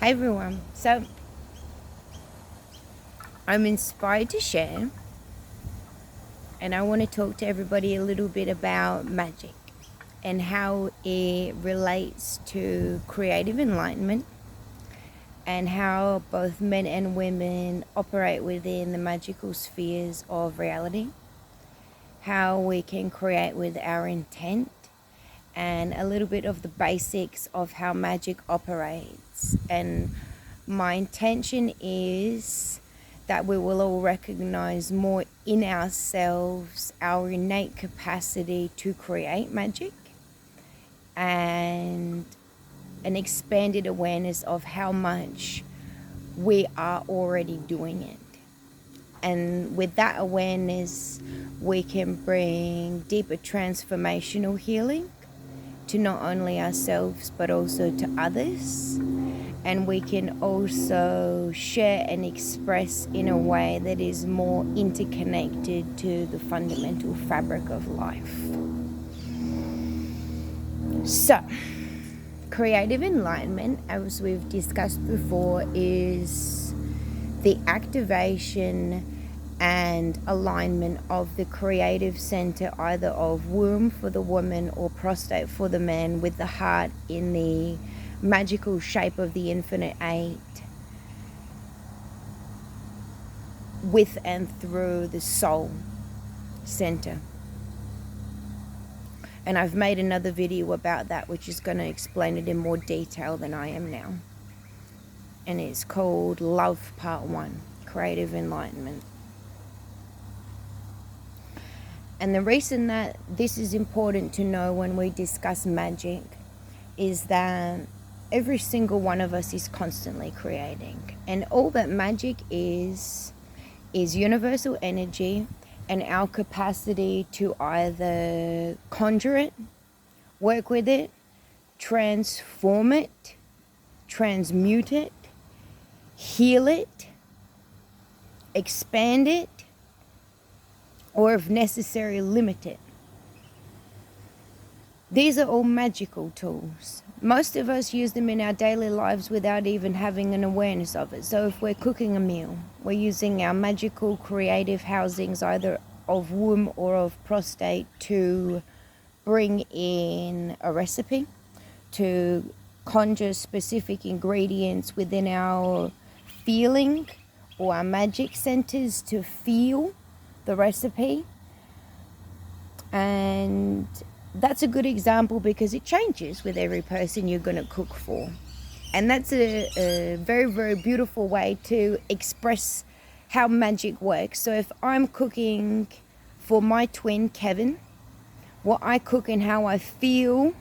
Hi everyone. So I'm inspired to share, and I want to talk to everybody a little bit about magic and how it relates to creative enlightenment and how both men and women operate within the magical spheres of reality, how we can create with our intent, and a little bit of the basics of how magic operates. And my intention is that we will all recognize more in ourselves our innate capacity to create magic and an expanded awareness of how much we are already doing it. And with that awareness, we can bring deeper transformational healing to not only ourselves but also to others. And we can also share and express in a way that is more interconnected to the fundamental fabric of life. So, creative enlightenment, as we've discussed before, is the activation and alignment of the creative center, either of womb for the woman or prostate for the man, with the heart in the magical shape of the infinite eight, with and through the soul center. And I've made another video about that, which is going to explain it in more detail than I am now. And it's called Love Part 1, Creative Enlightenment. And the reason that this is important to know when we discuss magic is that every single one of us is constantly creating. And all that magic is universal energy and our capacity to either conjure it, work with it, transform it, transmute it, heal it, expand it, or if necessary, limit it. These are all magical tools. Most of us use them in our daily lives without even having an awareness of it. So if we're cooking a meal, we're using our magical creative housings, either of womb or of prostate, to bring in a recipe, to conjure specific ingredients within our feeling or our magic centers to feel the recipe. And that's a good example because it changes with every person you're going to cook for. And that's a very, very beautiful way to express how magic works. So if I'm cooking for my twin, Kevin, what I cook and how I feel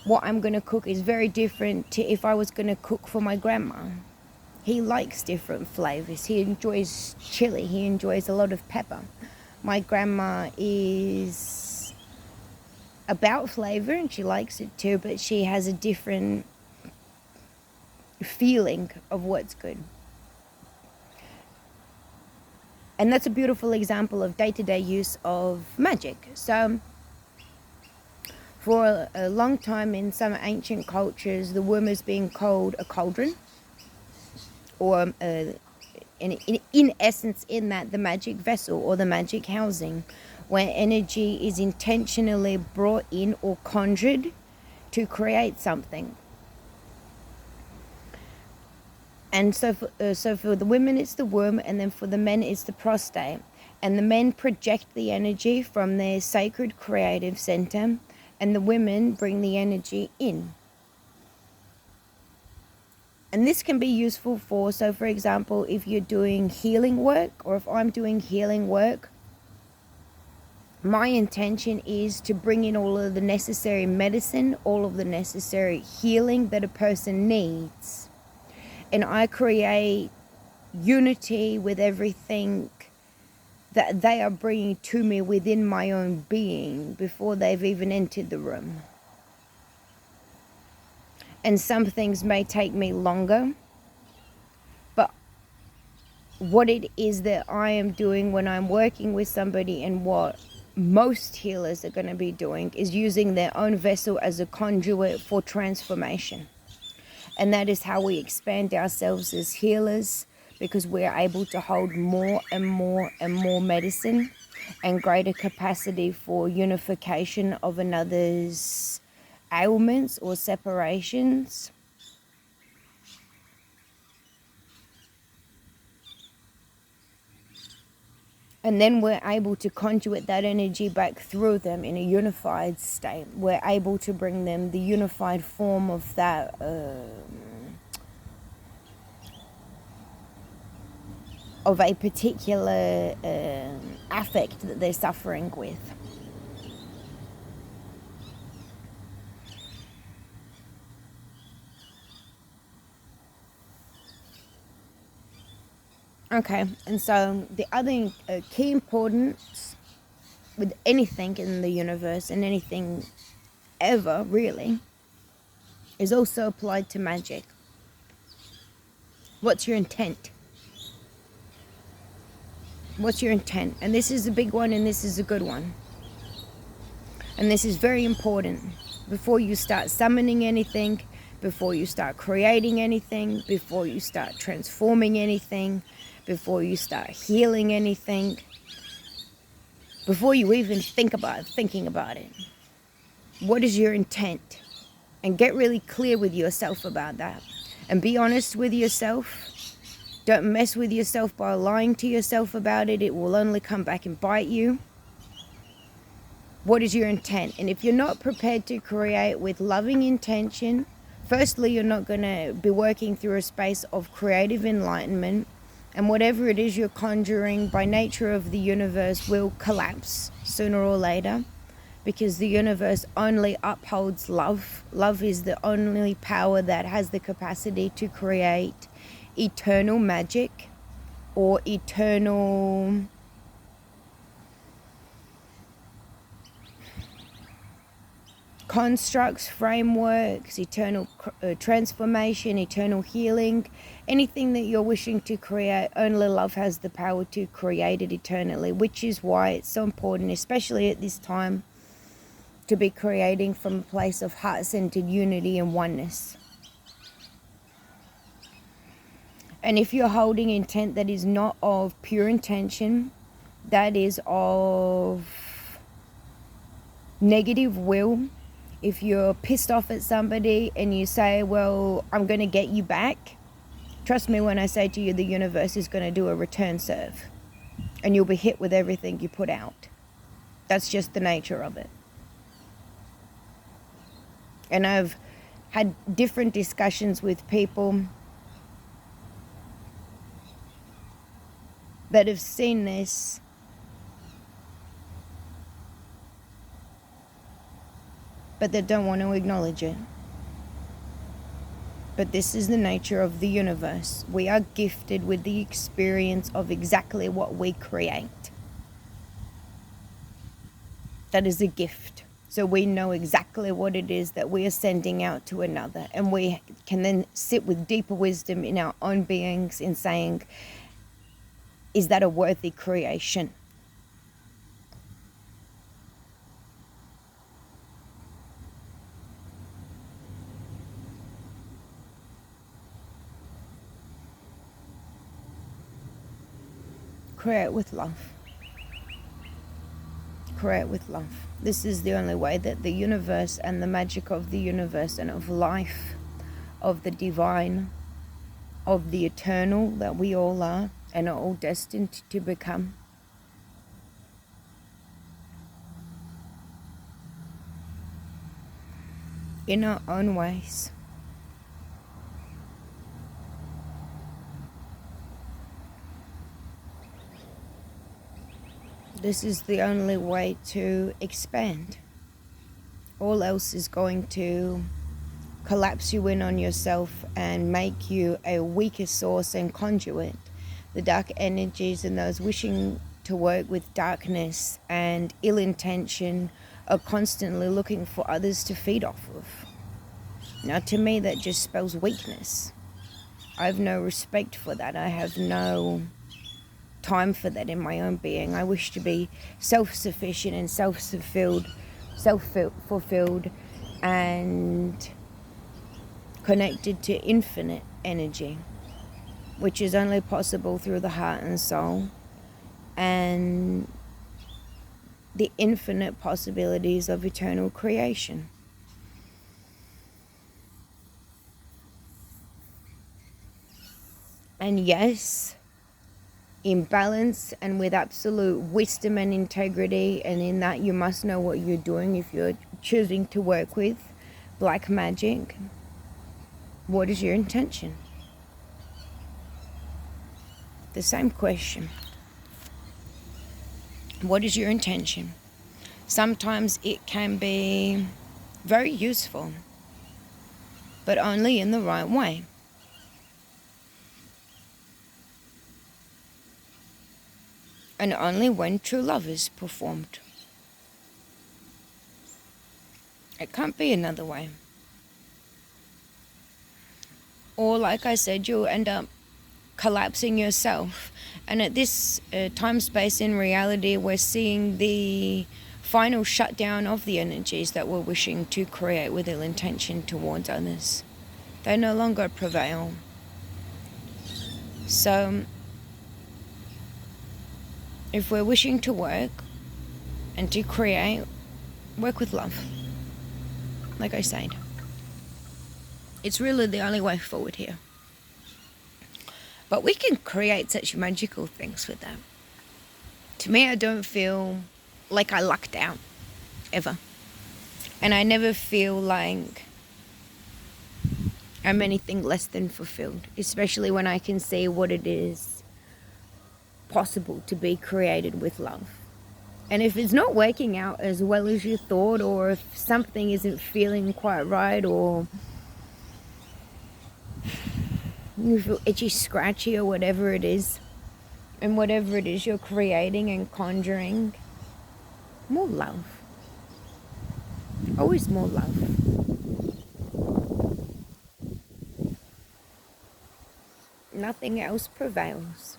what I'm going to cook is very different to if I was going to cook for my grandma. He likes different flavors. He enjoys chili. He enjoys a lot of pepper. My grandma is about flavor and she likes it too, but she has a different feeling of what's good. And that's a beautiful example of day-to-day use of magic. So for a long time in some ancient cultures, the womb is being called a cauldron, or in essence in that the magic vessel or the magic housing, where energy is intentionally brought in or conjured to create something. And so for the women it's the womb, and then for the men it's the prostate. And the men project the energy from their sacred creative center, and the women bring the energy in. And this can be useful for, so for example, if you're doing healing work, or if I'm doing healing work, my intention is to bring in all of the necessary medicine, all of the necessary healing that a person needs. And I create unity with everything that they are bringing to me within my own being before they've even entered the room. And some things may take me longer, but what it is that I am doing when I'm working with somebody, and what most healers are going to be doing, is using their own vessel as a conduit for transformation. And that is how we expand ourselves as healers, because we're able to hold more and more and more medicine and greater capacity for unification of another's ailments or separations. And then we're able to conduit that energy back through them in a unified state. We're able to bring them the unified form of that of a particular affect that they're suffering with. Okay, and so the other key importance with anything in the universe and anything ever really is also applied to magic. What's your intent? What's your intent? And this is a big one, and this is a good one. And this is very important. Before you start summoning anything, before you start creating anything, before you start transforming anything, before you start healing anything, before you even think about thinking about it, what is your intent? And get really clear with yourself about that. And be honest with yourself. Don't mess with yourself by lying to yourself about it. It will only come back and bite you. What is your intent? And if you're not prepared to create with loving intention, firstly, you're not going to be working through a space of creative enlightenment. And whatever it is you're conjuring, by nature of the universe, will collapse sooner or later, because the universe only upholds love. Love is the only power that has the capacity to create eternal magic or eternal constructs, frameworks, eternal transformation, eternal healing, anything that you're wishing to create. Only love has the power to create it eternally, which is why it's so important, especially at this time, to be creating from a place of heart-centered unity and oneness. And if you're holding intent that is not of pure intention, that is of negative will, if you're pissed off at somebody and you say, well, I'm going to get you back, trust me when I say to you, the universe is going to do a return serve. And you'll be hit with everything you put out. That's just the nature of it. And I've had different discussions with people that have seen this, but they don't want to acknowledge it. But this is the nature of the universe. We are gifted with the experience of exactly what we create. That is a gift. So we know exactly what it is that we are sending out to another. And we can then sit with deeper wisdom in our own beings in saying, is that a worthy creation? Create with love. Create with love. This is the only way that the universe and the magic of the universe and of life, of the divine, of the eternal that we all are and are all destined to become, in our own ways. This is the only way to expand. All else is going to collapse you in on yourself and make you a weaker source and conduit. The dark energies and those wishing to work with darkness and ill intention are constantly looking for others to feed off of. Now, to me, that just spells weakness. I have no respect for that. I have no time for that in my own being. I wish to be self-sufficient and self-fulfilled and connected to infinite energy, which is only possible through the heart and soul, and the infinite possibilities of eternal creation. And yes, in balance and with absolute wisdom and integrity, and in that you must know what you're doing if you're choosing to work with black magic. What is your intention? The same question. What is your intention? Sometimes it can be very useful, but only in the right way. And only when true love is performed. It can't be another way. Or like I said, you'll end up collapsing yourself. And at this time space in reality, we're seeing the final shutdown of the energies that we're wishing to create with ill intention towards others. They no longer prevail. So if we're wishing to work and to create, work with love. Like I said, it's really the only way forward here. But we can create such magical things with that. To me, I don't feel like I lucked out, ever. And I never feel like I'm anything less than fulfilled, especially when I can see what it is possible to be created with love. And if it's not working out as well as you thought, or if something isn't feeling quite right, or you feel itchy, scratchy, or whatever it is, and whatever it is you're creating and conjuring, more love. Always more love. Nothing else prevails.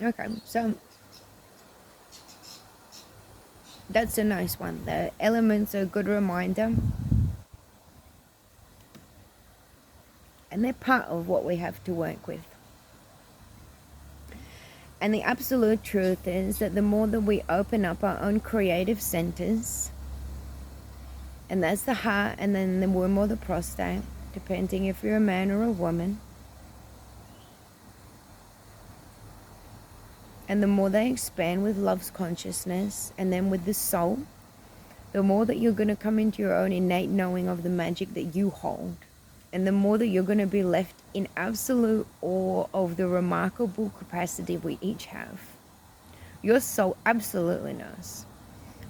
Okay, so that's a nice one. The elements are a good reminder. And they're part of what we have to work with. And the absolute truth is that the more that we open up our own creative centers, and that's the heart, and then the womb or the prostate, depending if you're a man or a woman, and the more they expand with love's consciousness and then with the soul, the more that you're going to come into your own innate knowing of the magic that you hold. And the more that you're going to be left in absolute awe of the remarkable capacity we each have. Your soul absolutely knows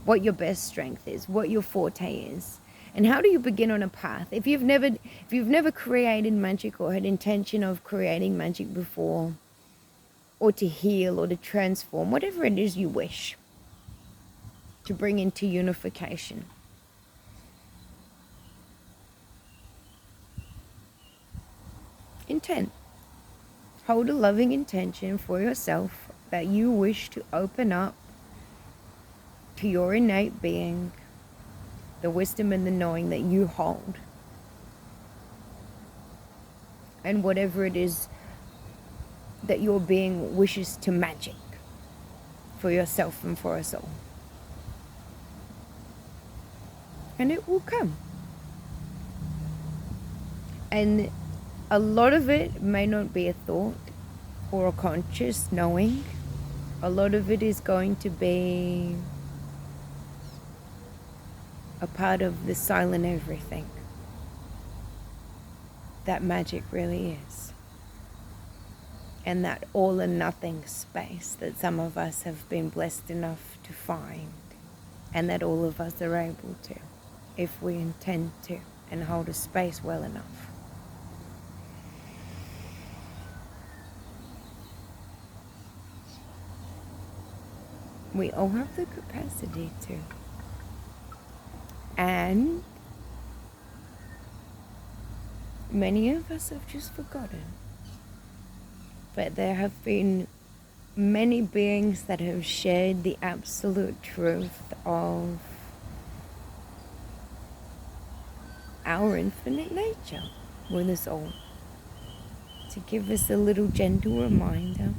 what your best strength is, what your forte is. And how do you begin on a path? If you've never created magic or had intention of creating magic before, or to heal or to transform, whatever it is you wish to bring into unification. Intent. Hold a loving intention for yourself that you wish to open up to your innate being, the wisdom and the knowing that you hold. And whatever it is that your being wishes to magic for yourself and for us all. And it will come. And a lot of it may not be a thought or a conscious knowing. A lot of it is going to be a part of the silent everything that magic really is. And that all and nothing space that some of us have been blessed enough to find, and that all of us are able to, if we intend to, and hold a space well enough. We all have the capacity to. And many of us have just forgotten. but there have been many beings that have shared the absolute truth of our infinite nature with us all, to give us a little gentle reminder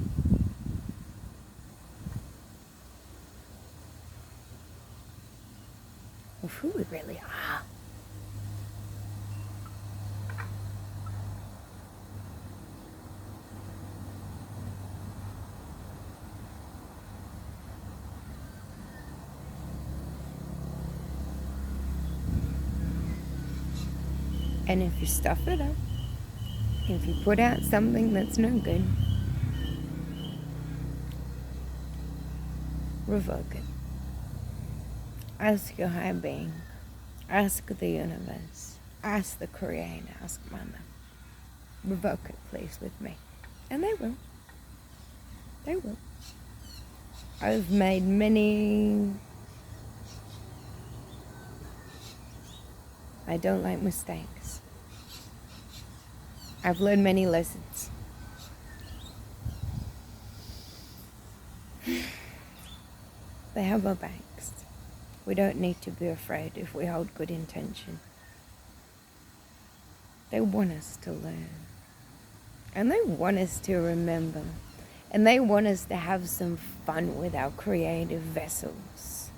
of who we really are. And if you stuff it up, if you put out something that's no good, revoke it. Ask your higher being, ask the universe, ask the Creator, ask Mother. Revoke it, please, with me. And they will. They will. I've made many... I don't like mistakes. I've learned many lessons. They have our backs. We don't need to be afraid if we hold good intention. They want us to learn. And they want us to remember. And they want us to have some fun with our creative vessels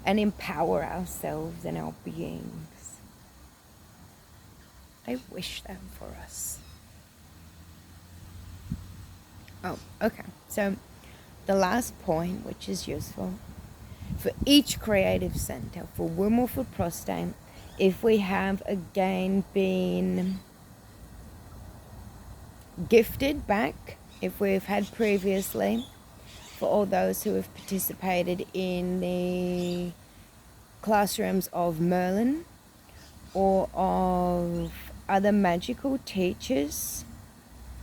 and empower ourselves and our beings. I wish that for us. Oh, okay. So the last point, which is useful, for each creative center, for womb or for prostate, if we have again been gifted back, if we've had previously, for all those who have participated in the classrooms of Merlin or of other magical teachers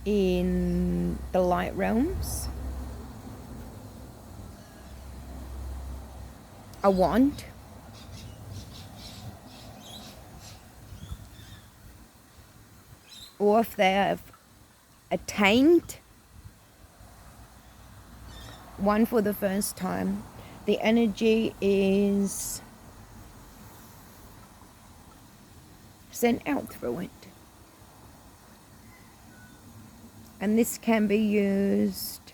in the light realms, a wand, or if they have attained one for the first time, the energy is sent out through it. And this can be used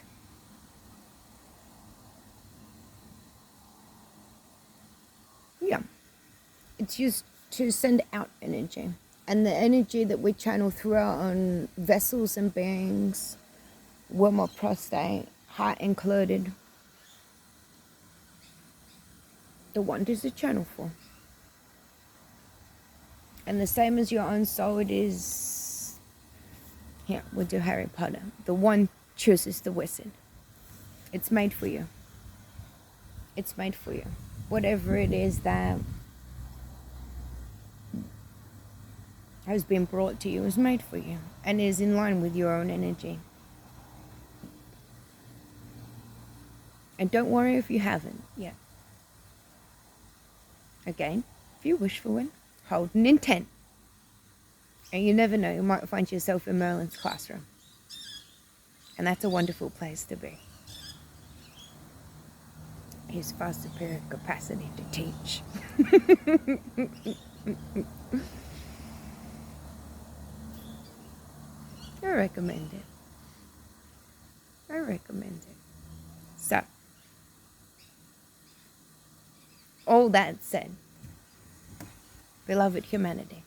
it's used to send out energy. And the energy that we channel through our own vessels and beings, womb or prostate, heart included, the wand is a channel for. And the same as your own soul, it is, here, we'll do Harry Potter. The wand chooses the wizard. It's made for you. It's made for you. Whatever it is that has been brought to you is made for you and is in line with your own energy. And don't worry if you haven't yet. Again, if you wish for one, hold an intent. And you never know, you might find yourself in Merlin's classroom. And that's a wonderful place to be. His far superior capacity to teach. I recommend it. I recommend it. So, all that said, beloved humanity,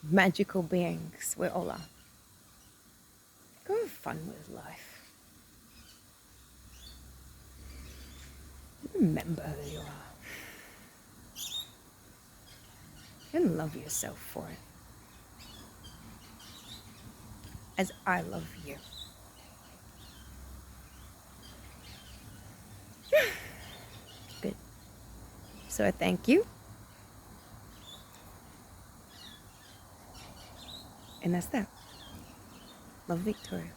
magical beings, we all are. Go have fun with life. Remember who you are. And love yourself for it. As I love you. Good. So I thank you. And that's that. Love, Victoria.